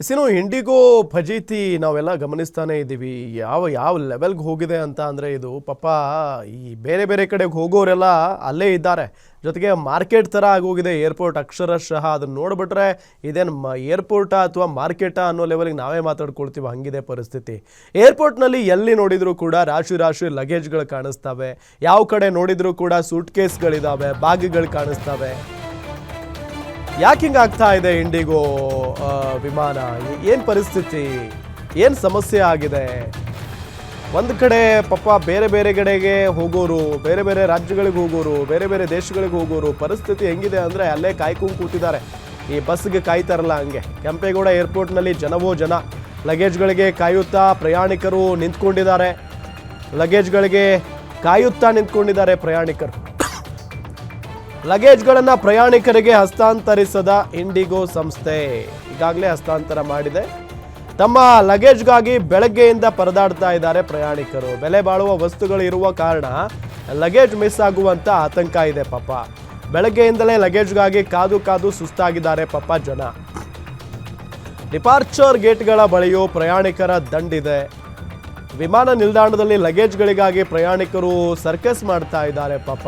ಸಿನು IndiGo ಫಜೀತಿ ನಾವೆಲ್ಲ ಗಮನಿಸ್ತಾನೆ ಇದ್ದೀವಿ. ಯಾವ ಲೆವೆಲ್ಗೆ ಹೋಗಿದೆ ಅಂತ ಅಂದರೆ ಇದು ಪಾಪ ಈ ಬೇರೆ ಬೇರೆ ಕಡೆಗೆ ಹೋಗೋರೆಲ್ಲ ಅಲ್ಲೇ ಇದ್ದಾರೆ. ಜೊತೆಗೆ ಮಾರ್ಕೆಟ್ ಥರ ಆಗೋಗಿದೆ ಏರ್ಪೋರ್ಟ್ ಅಕ್ಷರಶಃ. ಅದನ್ನು ನೋಡಿಬಿಟ್ರೆ ಇದೇನು ಏರ್ಪೋರ್ಟಾ ಅಥವಾ ಮಾರ್ಕೆಟಾ ಅನ್ನೋ ಲೆವೆಲ್ಗೆ ನಾವೇ ಮಾತಾಡ್ಕೊಳ್ತೀವಿ, ಹಂಗಿದೆ ಪರಿಸ್ಥಿತಿ. ಏರ್ಪೋರ್ಟ್ನಲ್ಲಿ ಎಲ್ಲಿ ನೋಡಿದರೂ ಕೂಡ ರಾಶಿ ರಾಶಿ ಲಗೇಜ್ಗಳು ಕಾಣಿಸ್ತವೆ. ಯಾವ ಕಡೆ ನೋಡಿದರೂ ಕೂಡ ಸೂಟ್ ಕೇಸ್ಗಳಿದ್ದಾವೆ, ಬ್ಯಾಗ್ಗಳು ಕಾಣಿಸ್ತವೆ. ಯಾಕೆ ಹಿಂಗಾಗ್ತಾ ಇದೆ ಇಂಡಿಗೋ ವಿಮಾನ? ಏನು ಪರಿಸ್ಥಿತಿ, ಏನು ಸಮಸ್ಯೆ ಆಗಿದೆ? ಒಂದು ಕಡೆ ಪಾಪ ಬೇರೆ ಬೇರೆ ಕಡೆಗೆ ಹೋಗೋರು, ಬೇರೆ ಬೇರೆ ರಾಜ್ಯಗಳಿಗೆ ಹೋಗೋರು, ಬೇರೆ ಬೇರೆ ದೇಶಗಳಿಗೆ ಹೋಗೋರು ಪರಿಸ್ಥಿತಿ ಹೆಂಗಿದೆ ಅಂದರೆ ಅಲ್ಲೇ ಕಾಯ್ಕೊಂಡು ಕೂತಿದ್ದಾರೆ. ಈ ಬಸ್ಗೆ ಕಾಯ್ತಾರಲ್ಲ ಹಂಗೆ. ಕೆಂಪೇಗೌಡ ಏರ್ಪೋರ್ಟ್ನಲ್ಲಿ ಜನವೋ ಜನ. ಲಗೇಜ್ಗಳಿಗೆ ಕಾಯುತ್ತಾ ಪ್ರಯಾಣಿಕರು ನಿಂತ್ಕೊಂಡಿದ್ದಾರೆ. ಲಗೇಜ್ಗಳಿಗೆ ಕಾಯುತ್ತಾ ನಿಂತ್ಕೊಂಡಿದ್ದಾರೆ ಪ್ರಯಾಣಿಕರು. ಲಗೇಜ್ಗಳನ್ನು ಪ್ರಯಾಣಿಕರಿಗೆ ಹಸ್ತಾಂತರಿಸದ ಇಂಡಿಗೋ ಸಂಸ್ಥೆ ಈಗಾಗಲೇ ಹಸ್ತಾಂತರ ಮಾಡಿದೆ. ತಮ್ಮ ಲಗೇಜ್ಗಾಗಿ ಬೆಳಗ್ಗೆಯಿಂದ ಪರದಾಡ್ತಾ ಇದ್ದಾರೆ ಪ್ರಯಾಣಿಕರು. ಬೆಲೆ ಬಾಳುವ ವಸ್ತುಗಳು ಇರುವ ಕಾರಣ ಲಗೇಜ್ ಮಿಸ್ ಆಗುವಂತ ಆತಂಕ ಇದೆ ಪಾಪ. ಬೆಳಗ್ಗೆಯಿಂದಲೇ ಲಗೇಜ್ಗಾಗಿ ಕಾದು ಕಾದು ಸುಸ್ತಾಗಿದ್ದಾರೆ ಪಾಪ ಜನ. ಡಿಪಾರ್ಚರ್ ಗೇಟ್ಗಳ ಬಳಿಯೂ ಪ್ರಯಾಣಿಕರ ದಂಡಿದೆ. ವಿಮಾನ ನಿಲ್ದಾಣದಲ್ಲಿ ಲಗೇಜ್ಗಳಿಗಾಗಿ ಪ್ರಯಾಣಿಕರು ಸರ್ಕಸ್ ಮಾಡ್ತಾ ಇದ್ದಾರೆ ಪಾಪ.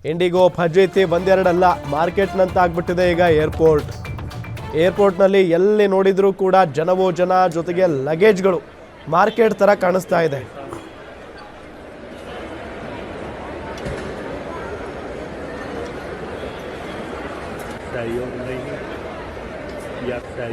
ಇಂಡಿಗೋ ಫಜೀತಿ ಒಂದೆರಡಲ್ಲ, ಮಾರ್ಕೆಟ್ನಂತ ಆಗ್ಬಿಟ್ಟಿದೆ ಈಗ ಏರ್ಪೋರ್ಟ್ನಲ್ಲಿ ಎಲ್ಲಿ ನೋಡಿದರೂ ಕೂಡ ಜನವೋ ಜನ, ಜೊತೆಗೆ ಲಗೇಜ್ಗಳು ಮಾರ್ಕೆಟ್ ಥರ ಕಾಣಿಸ್ತಾ ಇದೆ. सहयोग नहीं है, यात्री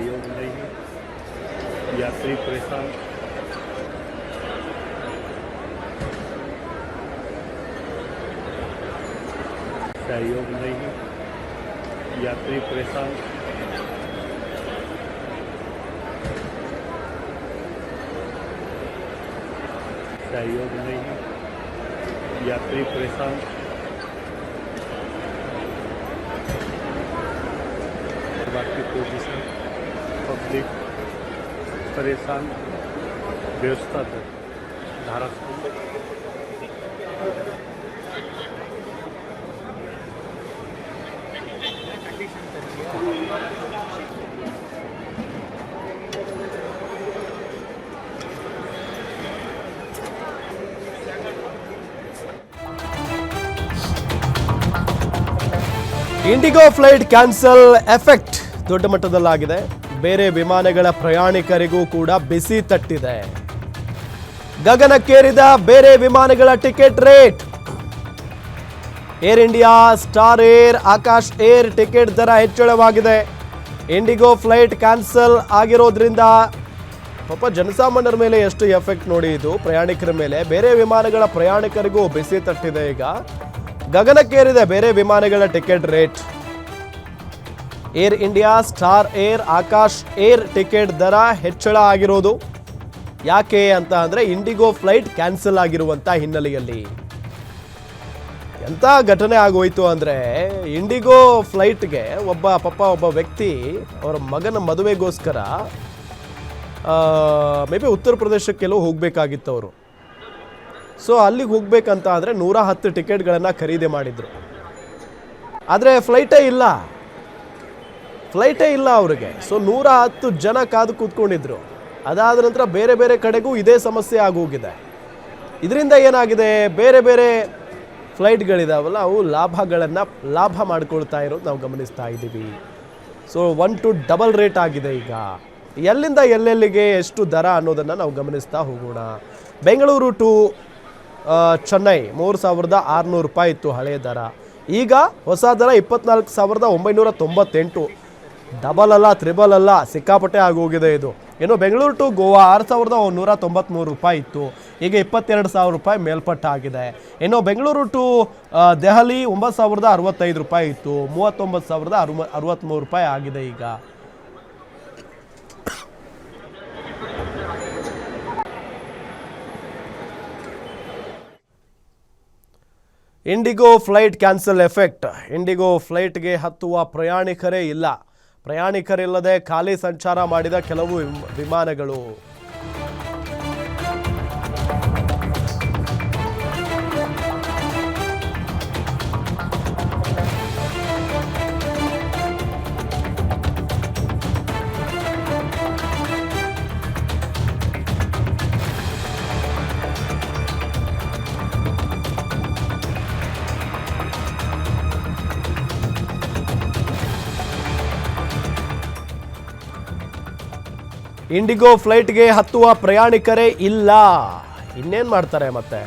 परेशान। सहयोग नहीं है, यात्री परेशान। बाकी पोजीशन पब्लिक परेशान, व्यवस्था धारा ಇಂಡಿಗೋ ಫ್ಲೈಟ್ ಕ್ಯಾನ್ಸಲ್ ಎಫೆಕ್ಟ್ ದೊಡ್ಡ ಮಟ್ಟದಲ್ಲಾಗಿದೆ. ಬೇರೆ ವಿಮಾನಗಳ ಪ್ರಯಾಣಿಕರಿಗೂ ಕೂಡ ಬಿಸಿ ತಟ್ಟಿದೆ. ಗಗನಕ್ಕೇರಿದ ಬೇರೆ ವಿಮಾನಗಳ ticket rate. Air India, star air, Akash air ticket ದರ ಹೆಚ್ಚಳವಾಗಿದೆ. ಇಂಡಿಗೋ ಫ್ಲೈಟ್ ಕ್ಯಾನ್ಸಲ್ ಆಗಿರೋದ್ರಿಂದ ಪಾಪ ಜನಸಾಮಾನ್ಯರ ಮೇಲೆ ಎಷ್ಟು ಎಫೆಕ್ಟ್ ನೋಡಿ ಇದು, ಪ್ರಯಾಣಿಕರ ಮೇಲೆ. ಬೇರೆ ವಿಮಾನಗಳ ಪ್ರಯಾಣಿಕರಿಗೂ ಬಿಸಿ ತಟ್ಟಿದೆ. ಈಗ ಗಗನಕ್ಕೇರಿದೆ ಬೇರೆ ವಿಮಾನಗಳ ticket rate. Air India, star air, Akash air ticket ದರ ಹೆಚ್ಚಳ ಆಗಿರೋದು ಯಾಕೆ ಅಂತ ಅಂದರೆ ಇಂಡಿಗೋ ಫ್ಲೈಟ್ ಕ್ಯಾನ್ಸಲ್ ಆಗಿರುವಂಥ ಹಿನ್ನೆಲೆಯಲ್ಲಿ. ಎಂಥ ಘಟನೆ ಆಗೋಯ್ತು ಅಂದರೆ, ಇಂಡಿಗೋ ಫ್ಲೈಟ್ಗೆ ಒಬ್ಬ ವ್ಯಕ್ತಿ ಅವರ ಮಗನ ಮದುವೆಗೋಸ್ಕರ ಮೇ ಬಿ ಉತ್ತರ ಪ್ರದೇಶಕ್ಕೆಲ್ಲೋ ಹೋಗಬೇಕಾಗಿತ್ತು ಅವರು. ಸೊ ಅಲ್ಲಿಗೆ ಹೋಗ್ಬೇಕಂತ ಅಂದರೆ 110 ಟಿಕೆಟ್ಗಳನ್ನು ಖರೀದಿ ಮಾಡಿದರು. ಆದರೆ ಫ್ಲೈಟೇ ಇಲ್ಲ ಅವರಿಗೆ. ಸೊ 110 ಜನ ಕಾದು ಕೂತ್ಕೊಂಡಿದ್ರು. ಅದಾದ ನಂತರ ಬೇರೆ ಬೇರೆ ಕಡೆಗೂ ಇದೇ ಸಮಸ್ಯೆ ಆಗೋಗಿದೆ. ಇದರಿಂದ ಏನಾಗಿದೆ, ಬೇರೆ ಬೇರೆ ಫ್ಲೈಟ್ಗಳಿದಾವಲ್ಲ ಅವು ಲಾಭ ಮಾಡ್ಕೊಳ್ತಾ ಇರೋದು ನಾವು ಗಮನಿಸ್ತಾ ಇದ್ದೀವಿ. ಸೊ 1 to ಡಬಲ್ ರೇಟ್ ಆಗಿದೆ ಈಗ. ಎಲ್ಲಿಂದ ಎಲ್ಲೆಲ್ಲಿಗೆ ಎಷ್ಟು ದರ ಅನ್ನೋದನ್ನು ನಾವು ಗಮನಿಸ್ತಾ ಹೋಗೋಣ. ಬೆಂಗಳೂರು ಟು ಚೆನ್ನೈ 3600 ರೂಪಾಯಿ ಇತ್ತು ಹಳೆಯ ದರ. ಈಗ ಹೊಸ ದರ 24,998. ಡಬಲ್ ಅಲ್ಲ, ತ್ರಿಬಲ್ ಅಲ್ಲ, ಸಿಕ್ಕಾಪಟ್ಟೆ ಆಗೋಗಿದೆ ಇದು. ಇನ್ನು ಬೆಂಗಳೂರು ಟು ಗೋವಾ 6,193 ರೂಪಾಯಿ ಇತ್ತು. ಈಗ 22,000 ರೂಪಾಯಿ ಮೇಲ್ಪಟ್ಟ ಆಗಿದೆ. ಇನ್ನು ಬೆಂಗಳೂರು ಟು ದೆಹಲಿ 9,065 ರೂಪಾಯಿ ಇತ್ತು. 39,063 ರೂಪಾಯಿ ಆಗಿದೆ ಈಗ. IndiGo flight cancel effect. IndiGo ಫ್ಲೈಟ್ಗೆ ಹತ್ತುವ ಪ್ರಯಾಣಿಕರಿಲ್ಲದೆ ಖಾಲಿ ಸಂಚಾರ ಮಾಡಿದ ಕೆಲವು ವಿಮಾನಗಳು. ಇಂಡಿಗೋ ಫ್ಲೈಟ್ಗೆ ಹತ್ತುವ ಪ್ರಯಾಣಿಕರೇ ಇಲ್ಲ. ಇನ್ನೇನು ಮಾಡ್ತಾರೆ ಮತ್ತೆ?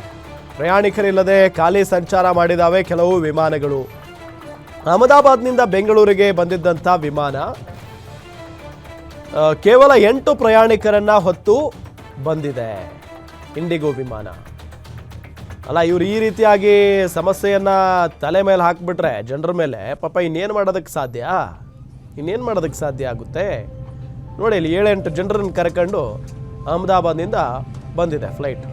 ಪ್ರಯಾಣಿಕರಿಲ್ಲದೆ ಖಾಲಿ ಸಂಚಾರ ಮಾಡಿದಾವೆ ಕೆಲವು ವಿಮಾನಗಳು. ಅಹಮದಾಬಾದ್ನಿಂದ ಬೆಂಗಳೂರಿಗೆ ಬಂದಿದ್ದಂಥ ವಿಮಾನ ಕೇವಲ 8 ಪ್ರಯಾಣಿಕರನ್ನ ಹೊತ್ತು ಬಂದಿದೆ, ಇಂಡಿಗೋ ವಿಮಾನ. ಅಲ್ಲ, ಇವ್ರು ಈ ರೀತಿಯಾಗಿ ಸಮಸ್ಯೆಯನ್ನ ತಲೆ ಮೇಲೆ ಹಾಕ್ಬಿಟ್ರೆ ಜನರ ಮೇಲೆ, ಪಾಪ ಇನ್ನೇನು ಮಾಡೋದಕ್ಕೆ ಸಾಧ್ಯ ಆಗುತ್ತೆ? ನೋಡಿ, ಇಲ್ಲಿ 7-8 ಜನರನ್ನು ಕರ್ಕೊಂಡು ಅಹಮದಾಬಾದ್ನಿಂದ ಬಂದಿದೆ ಫ್ಲೈಟ್.